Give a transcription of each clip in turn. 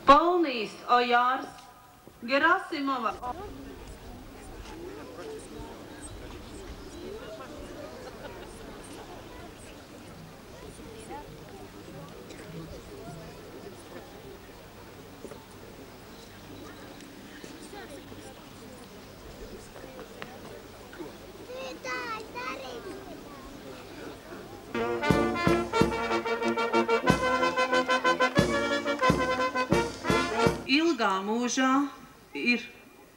Polnīs Ojārs, Gerasimova. Ilgā mūžā ir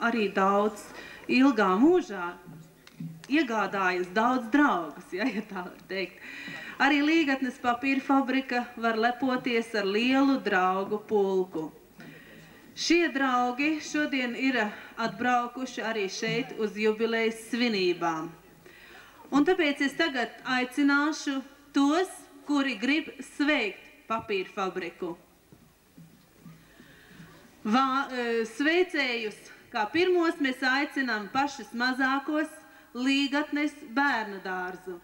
arī daudz, ilgā mūžā iegādājas daudz draugus, ja tā var teikt. Arī Līgatnes papīra fabrika var lepoties ar lielu draugu pulku. Šie draugi šodien ir atbraukuši arī šeit uz jubilejas svinībām. Un tāpēc es tagad aicināšu tos, kuri grib sveikt papīra fabriku. Sveicējus, kā pirmos mēs aicinām pašus mazākos Līgatnes bērnu dārzu.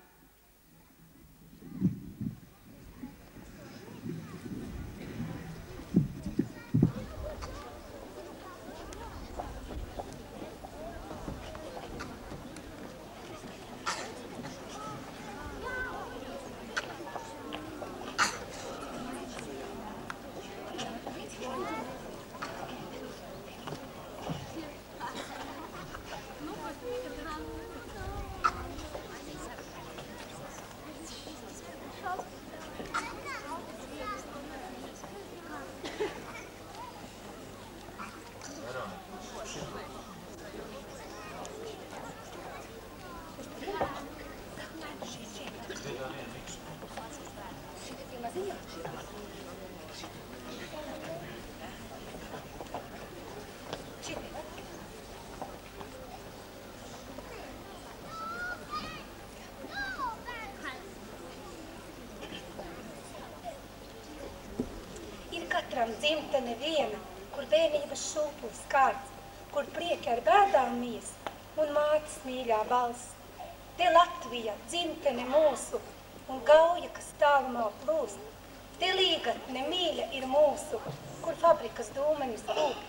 Dzimtene viena, kur bērnības šūpulis kārts, kur prieki ar bēdām mies un mātes mīļā balss. Te Latvija, dzimtene mūsu un gauja, kas tālumā plūst. Te Līgatne mīļa ir mūsu, kur fabrikas dūmenis rūp.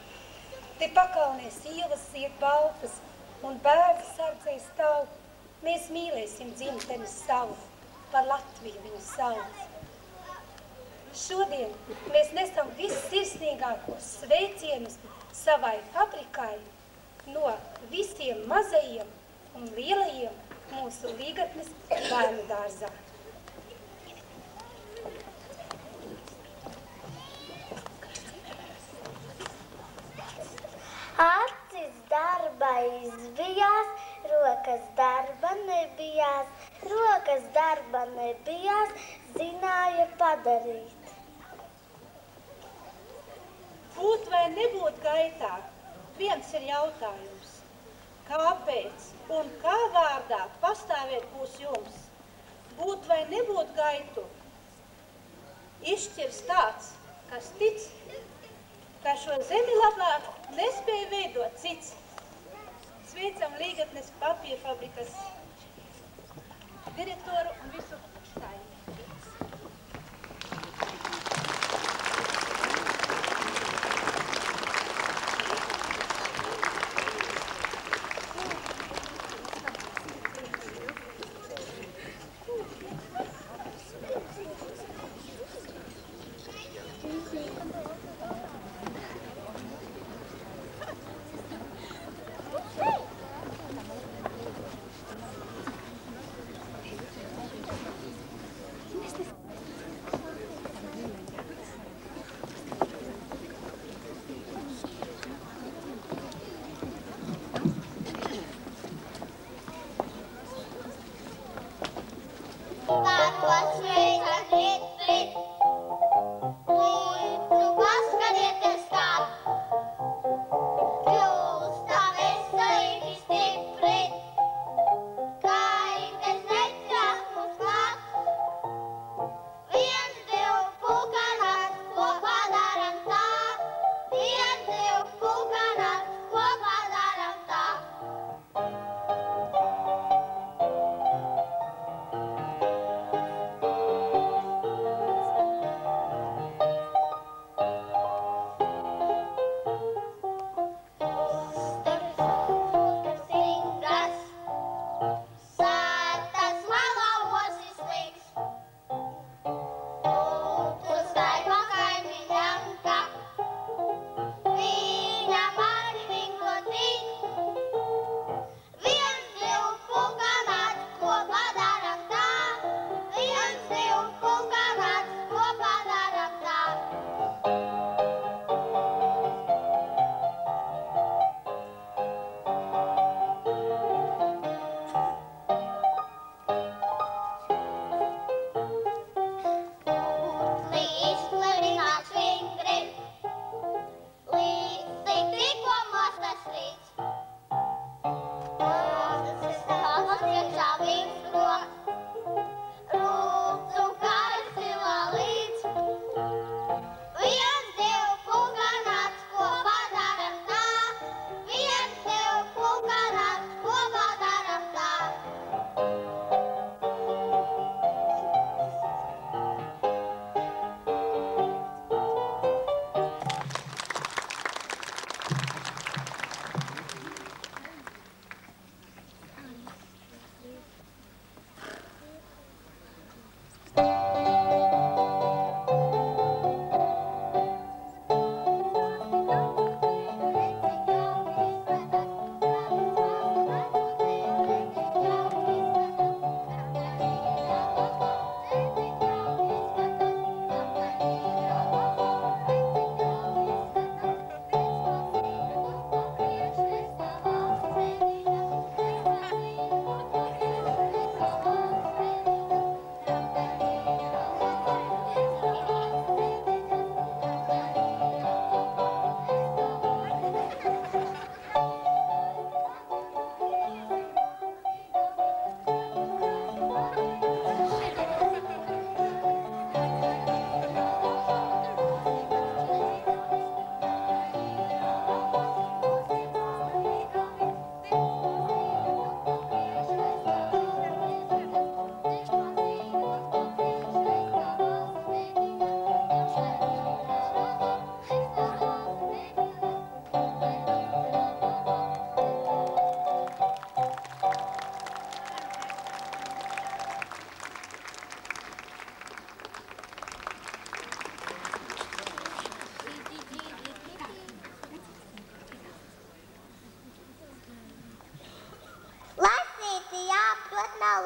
Te pakalnēs ielas iet baltas un bērni sardzē stāv. Mēs mīlēsim dzimteni savu, par Latviju viņu sauc. Šodien mēs nesam vissirsnīgākos sveicienus savai fabrikai no visiem mazajiem un lielajiem mūsu Līgatnes bērnu dārzā. Acis darba izbijās, rokas darba nebijās, rokas darba nebijās, zināja padarīt. Būt vai nebūt gaitā, viens ir jautājums. Kāpēc un kā vārdā pastāvēt būs jums? Būt vai nebūt gaitu? Izšķirs tāds, kas tic, ka šo zemi labāk nespēja veidot cits. Sveicam Līgatnes papīra fabrikas direktoru un visu saimnieku.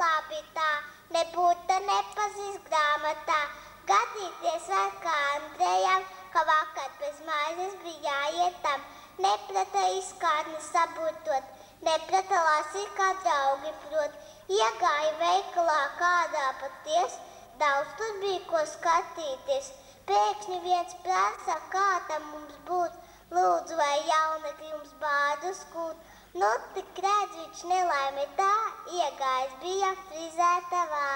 labi tā, nebūtu nepazīs grāmatā. Gadīties var kā Andrejam, ka vakar bez maizes bija jāiet tam. Neprata izkārni sabūtot, neprata lasīt, kā draugi prot. Iegāja veikalā kādā paties, daudz tur bija ko skatīties. Pēkšņi viens prasa, kā tam mums būt, lūdzu, vai jaunekļi jums bādu skūt. Nu, tik redz, viņš nelaimi tā, iegājis bija frizētavā.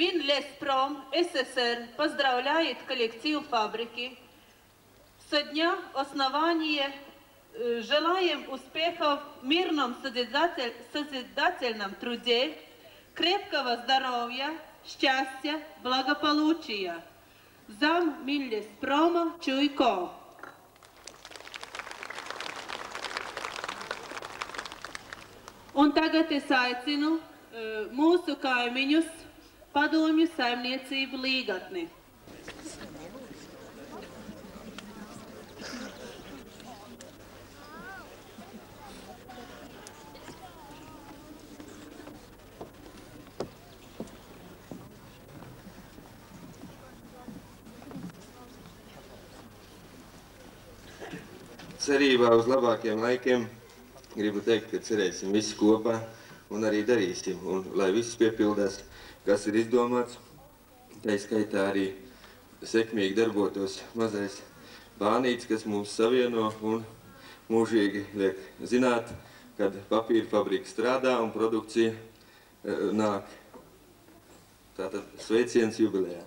Минлеспром СССР поздравляет коллектив фабрики. Со дня основания желаем успехов в мирном созидательном труде, крепкого здоровья, счастья, благополучия. Zam Minlesproma Čuiko. Un tagad es aicinu mūsu kaimiņus Padomju saimniecību Līgatni. Cerībā uz labākiem laikiem gribu teikt, ka cerēsim visi kopā un arī darīsim, un lai viss piepildās, kas ir izdomāts, tā skaitā arī sekmīgi darbotos mazais bānīts, kas mūs savieno un mūžīgi liek zināt, kad papīra fabrika strādā un produkcija nāk. Tātad sveiciens jubilejā.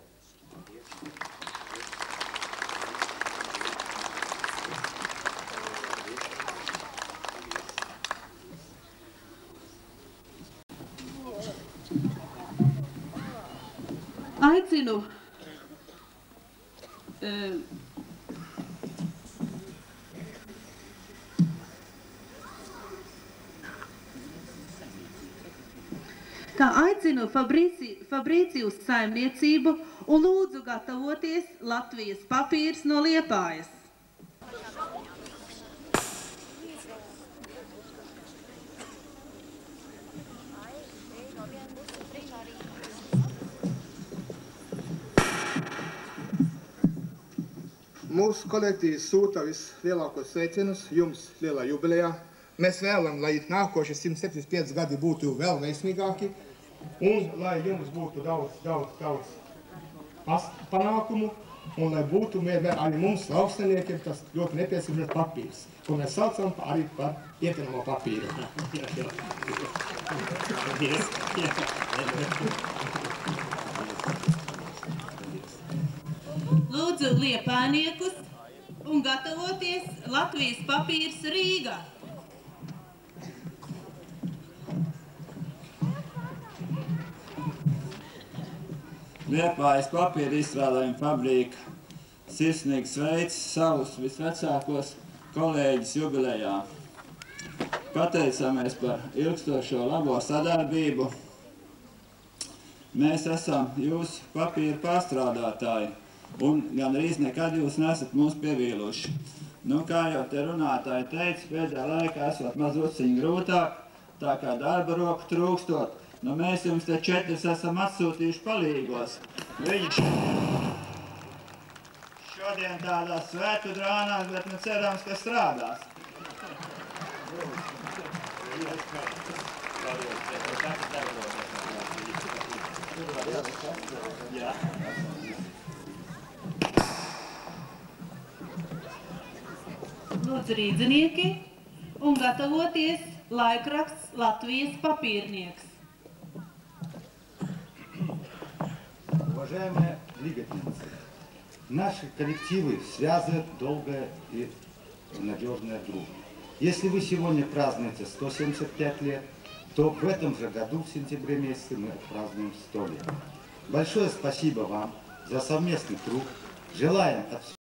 Aicinu Fabrīcijus saimniecību un lūdzu gatavoties Latvijas papīrs no Liepājas. Mūsu kolektīvs sūta vislielākos sveicienus jums lielā jubilejā. Mēs vēlam, lai nākošie 175 gadi būtu vēl veiksmīgāki un lai jums būtu daudz panākumu un lai būtu arī mums lauksaimniekiem tas ļoti nepieciešams papīrs, ko mēs saucam arī par ietinamo papīru. Lūdzu liepāniekus un gatavoties Latvijas papīrs Rīgā. Liepājas papīra izstrādājuma fabrika sirsnīgi sveic savus visvecākos kolēģis jubilejā. Pateicamies par ilgstošo labo sadarbību. Mēs esam jūsu papīra pārstrādātāji. Un gandrīz nekad jūs nesat mūs pievīluši. Nu, kā jau te runātāji teica, pēdējā laikā esot mazliet grūtāk, tā kā darba roku trūkstot, Nu, mēs jums te 4 esam atsūtījuši palīgos. Viņš šodien tādās svētu drānās, bet nu cerams, ka strādās. Lūdzu, rīdzinieki, un gatavoties laikraksts Latvijas papīrnieks. Уважаемые двигательницы, наши коллективы связывают долгая и надежная дружба. Если вы сегодня празднуете 175 лет, то в этом же году, в сентябре месяце, мы празднуем 100 лет. Большое спасибо вам за совместный труд. Желаем от